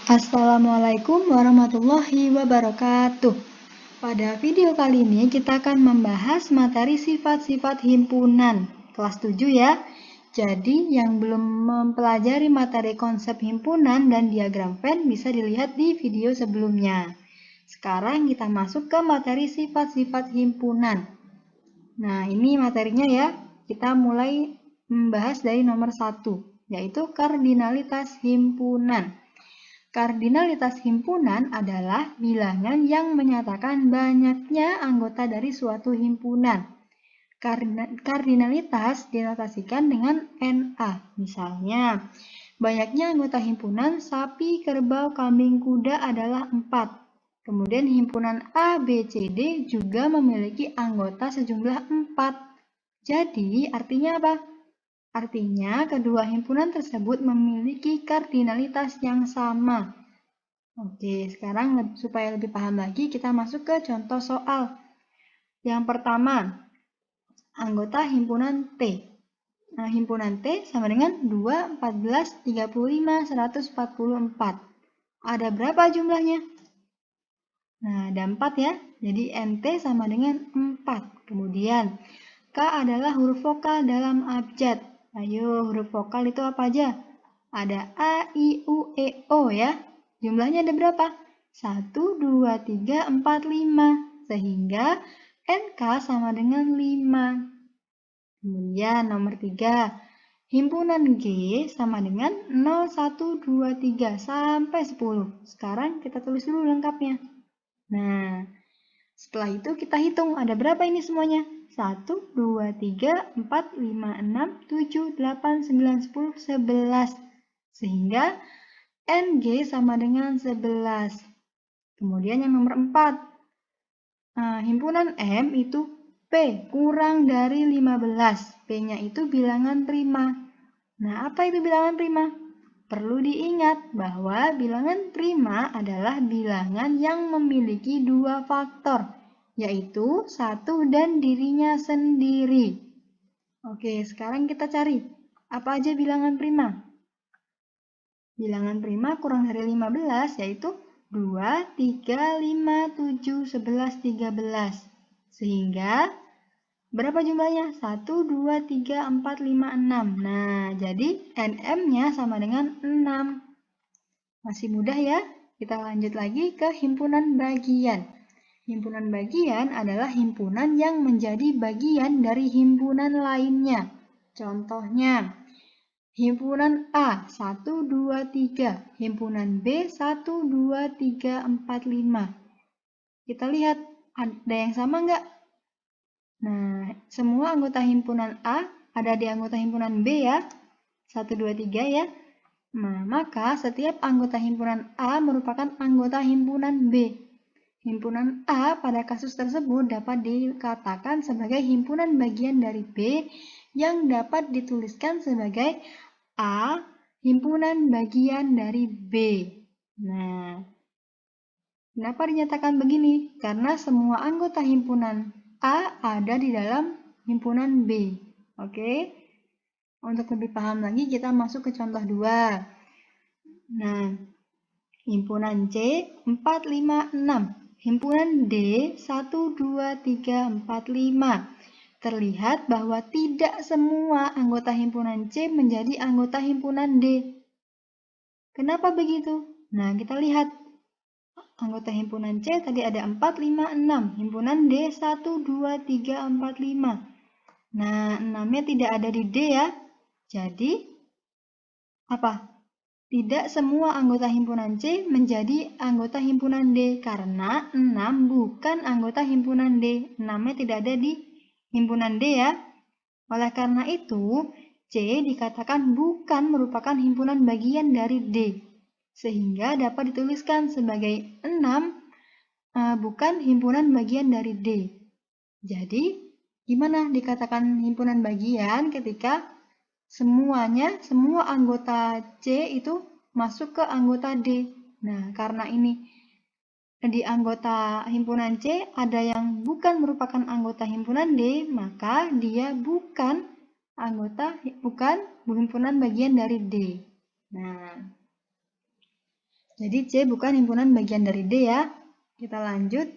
Assalamualaikum warahmatullahi wabarakatuh. Pada video kali ini kita akan membahas materi sifat-sifat himpunan kelas 7 ya. Jadi yang belum mempelajari materi konsep himpunan dan diagram Venn bisa dilihat di video sebelumnya. Sekarang kita masuk ke materi sifat-sifat himpunan. Nah, ini materinya ya. Kita mulai membahas dari nomor 1, yaitu kardinalitas himpunan. Kardinalitas himpunan adalah bilangan yang menyatakan banyaknya anggota dari suatu himpunan. Kardinalitas dinotasikan dengan NA. Misalnya, banyaknya anggota himpunan sapi, kerbau, kambing, kuda adalah 4. Kemudian himpunan A, B, C, D juga memiliki anggota sejumlah 4. Jadi, artinya apa? Artinya, kedua himpunan tersebut memiliki kardinalitas yang sama. Oke, sekarang supaya lebih paham lagi, kita masuk ke contoh soal. Yang pertama, anggota himpunan T. Nah, himpunan T sama dengan 2, 14, 35, 144. Ada berapa jumlahnya? Nah, ada 4 ya. Jadi, NT sama dengan 4. Kemudian, K adalah huruf vokal dalam abjad. Ayo, huruf vokal itu apa aja? Ada A, I, U, E, O ya. Jumlahnya ada berapa? 1, 2, 3, 4, 5. Sehingga NK sama dengan 5. Kemudian nomor 3. Himpunan G sama dengan 0, 1, 2, 3 sampai 10. Sekarang kita tulis dulu lengkapnya. Nah, setelah itu kita hitung ada berapa ini semuanya? 1, 2, 3, 4, 5, 6, 7, 8, 9, 10, 11. Sehingga NG sama dengan 11. Kemudian yang nomor 4. Himpunan M itu P kurang dari 15. P-nya itu bilangan prima. Nah, apa itu bilangan prima? Perlu diingat bahwa bilangan prima adalah bilangan yang memiliki dua faktor, yaitu 1 dan dirinya sendiri. Oke, sekarang kita cari. Apa aja bilangan prima? Bilangan prima kurang dari 15 yaitu 2, 3, 5, 7, 11, 13. Sehingga berapa jumlahnya? 1, 2, 3, 4, 5, 6. Nah, jadi NM-nya sama dengan 6. Masih mudah ya? Kita lanjut lagi ke himpunan bagian. Himpunan bagian adalah himpunan yang menjadi bagian dari himpunan lainnya. Contohnya, himpunan A 1, 2, 3, himpunan B 1, 2, 3, 4, 5. Kita lihat ada yang sama nggak? Nah, semua anggota himpunan A ada di anggota himpunan B ya. 1, 2, 3 ya. Nah, maka setiap anggota himpunan A merupakan anggota himpunan B. Himpunan A pada kasus tersebut dapat dikatakan sebagai himpunan bagian dari B yang dapat dituliskan sebagai A himpunan bagian dari B. Nah, kenapa dinyatakan begini? Karena semua anggota himpunan A ada di dalam himpunan B. Oke? Untuk lebih paham lagi kita masuk ke contoh 2. Nah, himpunan C 4, 5, 6. Himpunan D 1, 2, 3, 4, 5. Terlihat bahwa tidak semua anggota himpunan C menjadi anggota himpunan D. Kenapa begitu? Nah, kita lihat. Anggota himpunan C tadi ada 4, 5, 6. Himpunan D 1, 2, 3, 4, 5. Nah, 6-nya tidak ada di D ya. Jadi, apa? Tidak semua anggota himpunan C menjadi anggota himpunan D karena 6 bukan anggota himpunan D. 6-nya tidak ada di himpunan D ya. Oleh karena itu, C dikatakan bukan merupakan himpunan bagian dari D. Sehingga dapat dituliskan sebagai 6 bukan himpunan bagian dari D. Jadi, gimana dikatakan himpunan bagian ketika semua anggota C itu masuk ke anggota D. Nah, karena ini di anggota himpunan C ada yang bukan merupakan anggota himpunan D, maka dia bukan himpunan bagian dari D. Nah, Jadi C bukan himpunan bagian dari D ya. Kita lanjut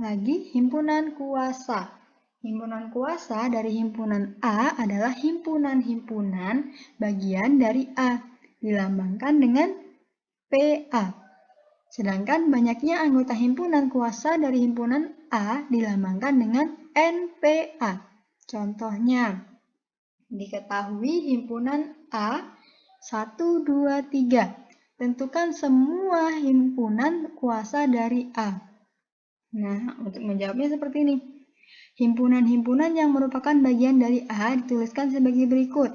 lagi himpunan kuasa. Himpunan kuasa dari himpunan A adalah himpunan-himpunan bagian dari A, dilambangkan dengan PA. Sedangkan banyaknya anggota himpunan kuasa dari himpunan A dilambangkan dengan NPA. Contohnya, diketahui himpunan A 1, 2, 3. Tentukan semua himpunan kuasa dari A. Nah, untuk menjawabnya seperti ini. Himpunan-himpunan yang merupakan bagian dari A dituliskan sebagai berikut.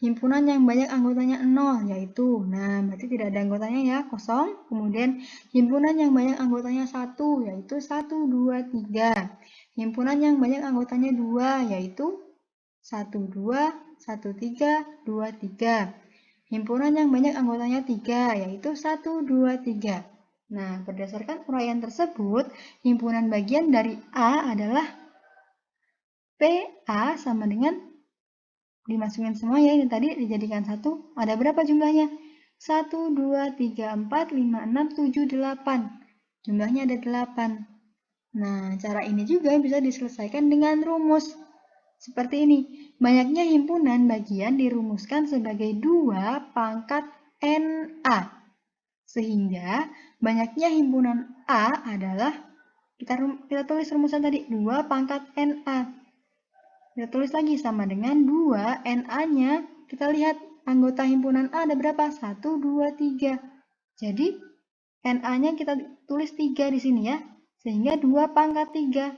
Himpunan yang banyak anggotanya 0, yaitu, nah berarti tidak ada anggotanya ya, kosong. Kemudian himpunan yang banyak anggotanya 1, yaitu 1, 2, 3. Himpunan yang banyak anggotanya 2, yaitu 1, 2, 1, 3, 2, 3. Himpunan yang banyak anggotanya 3, yaitu 1, 2, 3. Nah, berdasarkan uraian tersebut, himpunan bagian dari A adalah PA sama dengan, dimasukin semua ya, ini tadi dijadikan 1. Ada berapa jumlahnya? 1, 2, 3, 4, 5, 6, 7, 8. Jumlahnya ada 8. Nah, cara ini juga bisa diselesaikan dengan rumus. Seperti ini, banyaknya himpunan bagian dirumuskan sebagai 2 pangkat NA. Sehingga banyaknya himpunan A adalah, kita tulis rumusan tadi, 2 pangkat NA. Kita tulis lagi sama dengan 2 NA-nya. Kita lihat anggota himpunan A ada berapa? 1, 2, 3. Jadi NA-nya kita tulis 3 di sini ya. Sehingga 2 pangkat 3.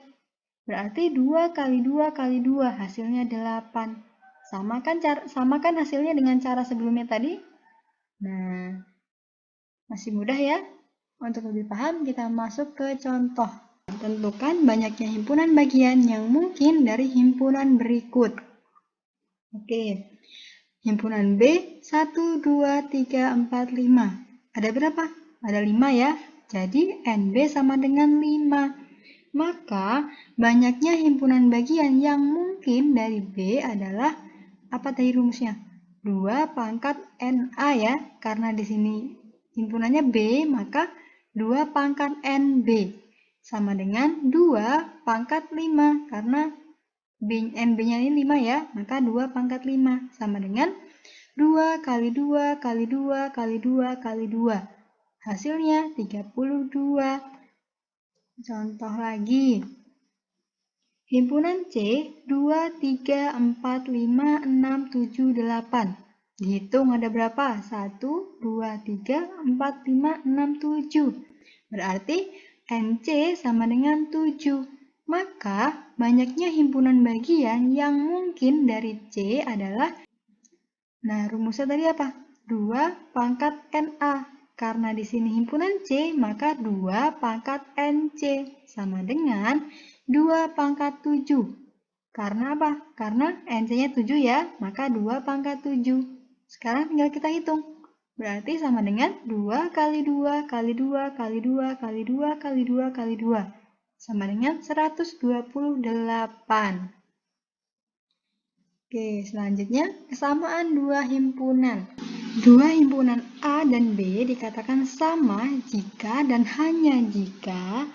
Berarti 2 kali 2 kali 2 hasilnya 8. Samakan hasilnya dengan cara sebelumnya tadi. Nah, masih mudah ya. Untuk lebih paham kita masuk ke contoh. Tentukan banyaknya himpunan bagian yang mungkin dari himpunan berikut. Oke. Himpunan B 1, 2, 3, 4, 5. Ada berapa? Ada 5 ya. Jadi NB sama dengan 5. Maka banyaknya himpunan bagian yang mungkin dari B adalah, apa tadi rumusnya? 2 pangkat NA ya. Karena di sini himpunannya B, maka 2 pangkat NB sama dengan 2 pangkat 5. Karena NB-nya ini 5 ya, maka 2 pangkat 5 sama dengan 2 kali 2 kali 2 kali 2 kali 2. Hasilnya 32. Contoh lagi. Himpunan C 2, 3, 4, 5, 6, 7, 8. Dihitung ada berapa? 1, 2, 3, 4, 5, 6, 7. Berarti NC sama dengan 7. Maka banyaknya himpunan bagian yang mungkin dari C adalah, nah rumusnya tadi apa? 2 pangkat NA. Karena di sini himpunan C, maka 2 pangkat NC sama dengan 2 pangkat 7. Karena apa? Karena NC-nya 7 ya, maka 2 pangkat 7. Sekarang tinggal kita hitung. Berarti sama dengan 2 kali 2 kali 2 kali 2 kali 2 kali 2 kali 2. Sama dengan 128. Oke, selanjutnya kesamaan dua himpunan. Dua himpunan A dan B dikatakan sama jika dan hanya jika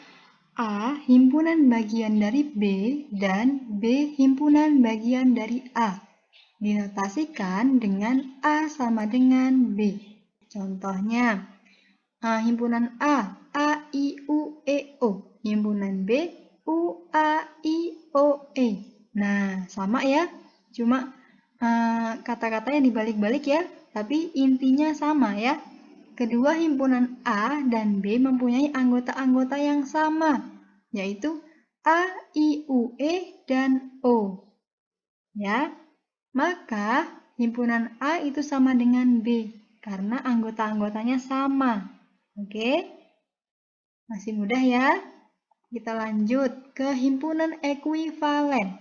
A himpunan bagian dari B dan B himpunan bagian dari A. Dinotasikan dengan A sama dengan B. Contohnya, himpunan A, I, U, E, O. Himpunan B, U, A, I, O, E. Nah, sama ya. Cuma kata-katanya dibalik-balik ya. Tapi intinya sama ya. Kedua himpunan A dan B mempunyai anggota-anggota yang sama, yaitu A, I, U, E, dan O. Ya, maka himpunan A itu sama dengan B, karena anggota-anggotanya sama. Oke, masih mudah ya. Kita lanjut ke himpunan ekuivalen.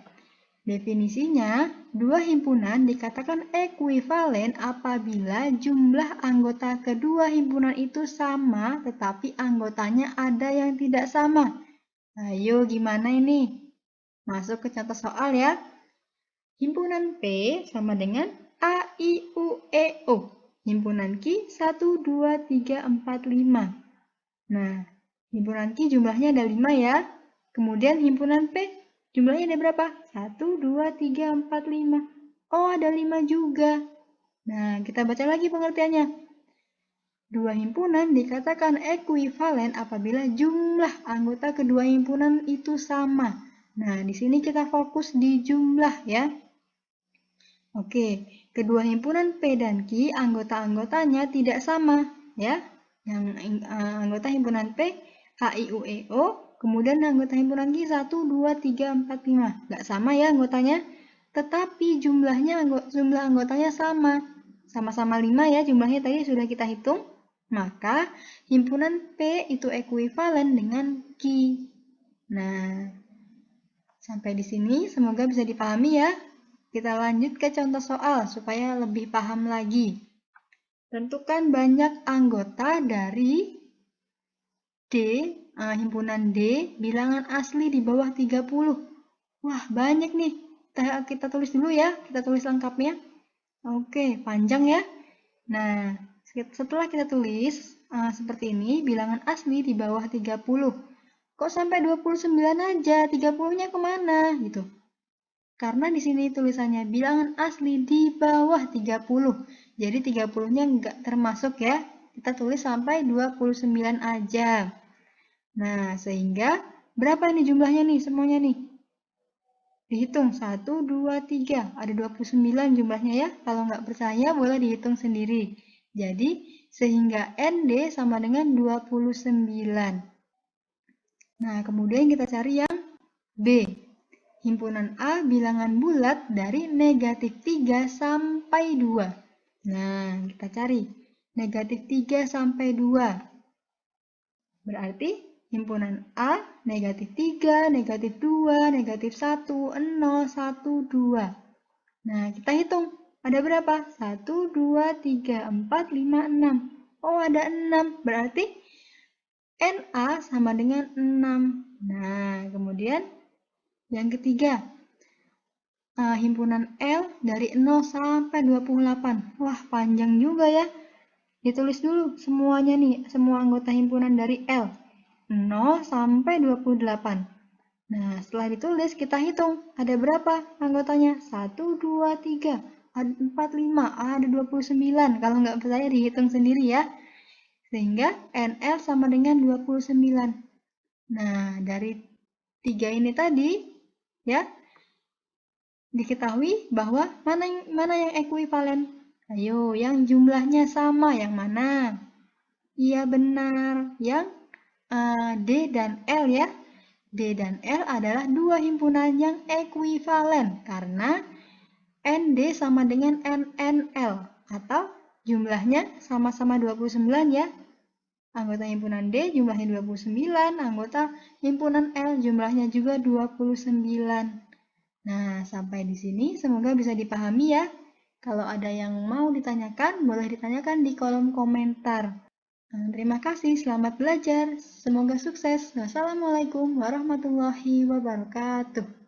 Definisinya, dua himpunan dikatakan ekuivalen apabila jumlah anggota kedua himpunan itu sama, tetapi anggotanya ada yang tidak sama. Ayo, gimana ini? Masuk ke contoh soal ya. Himpunan P sama dengan A, I, U, E, O. Himpunan Q 1, 2, 3, 4, 5. Nah, himpunan Q jumlahnya ada 5 ya. Kemudian himpunan P jumlahnya ada berapa? 1, 2, 3, 4, 5. Oh, ada 5 juga. Nah, kita baca lagi pengertiannya. Dua himpunan dikatakan ekuivalen apabila jumlah anggota kedua himpunan itu sama. Nah, di sini kita fokus di jumlah ya. Oke, kedua himpunan P dan Q anggota-anggotanya tidak sama ya. Yang anggota himpunan P A, I, U, E, O, kemudian anggota himpunan Q 1, 2, 3, 4, 5. Nggak sama ya anggotanya, tetapi jumlah anggotanya sama. Sama-sama 5 ya jumlahnya tadi sudah kita hitung. Maka himpunan P itu ekuivalen dengan Q. Nah, sampai di sini semoga bisa dipahami ya. Kita lanjut ke contoh soal supaya lebih paham lagi. Tentukan banyak anggota dari D, himpunan D, bilangan asli di bawah 30. Wah, banyak nih. Kita tulis dulu ya, kita tulis lengkapnya. Oke, panjang ya. Nah, setelah kita tulis seperti ini, bilangan asli di bawah 30. Kok sampai 29 aja? 30-nya kemana? Gitu. Karena di sini tulisannya bilangan asli di bawah 30. Jadi 30-nya nggak termasuk ya. Kita tulis sampai 29 aja. Nah, sehingga berapa ini jumlahnya nih semuanya nih? Dihitung 1, 2, 3. Ada 29 jumlahnya ya. Kalau nggak percaya boleh dihitung sendiri. Jadi, sehingga ND sama dengan 29. Nah, kemudian kita cari yang B. Himpunan A bilangan bulat dari negatif 3 sampai 2. Nah, kita cari. Negatif 3 sampai 2. Berarti himpunan A negatif 3, negatif 2, negatif 1, 0, 1, 2. Nah, kita hitung. Ada berapa? 1, 2, 3, 4, 5, 6. Oh, ada 6. Berarti NA sama dengan 6. Nah, kemudian yang ketiga. Himpunan L dari 0 sampai 28. Wah, panjang juga ya. Ditulis dulu semuanya nih, semua anggota himpunan dari L. 0 sampai 28. Nah, setelah ditulis kita hitung ada berapa anggotanya? 1, 2, 3, 4, 5, ada 29. Kalau nggak percaya dihitung sendiri ya. Sehingga NL sama dengan 29. Nah, dari 3 ini tadi ya diketahui bahwa mana yang ekuivalen. Ayo, yang jumlahnya sama yang mana? Iya benar, yang D dan L ya. D dan L adalah dua himpunan yang ekuivalen karena ND sama dengan NNL atau jumlahnya sama-sama 29 ya. Anggota himpunan D jumlahnya 29, anggota himpunan L jumlahnya juga 29. Nah, sampai di sini semoga bisa dipahami ya. Kalau ada yang mau ditanyakan, boleh ditanyakan di kolom komentar. Terima kasih, selamat belajar. Semoga sukses. Wassalamualaikum warahmatullahi wabarakatuh.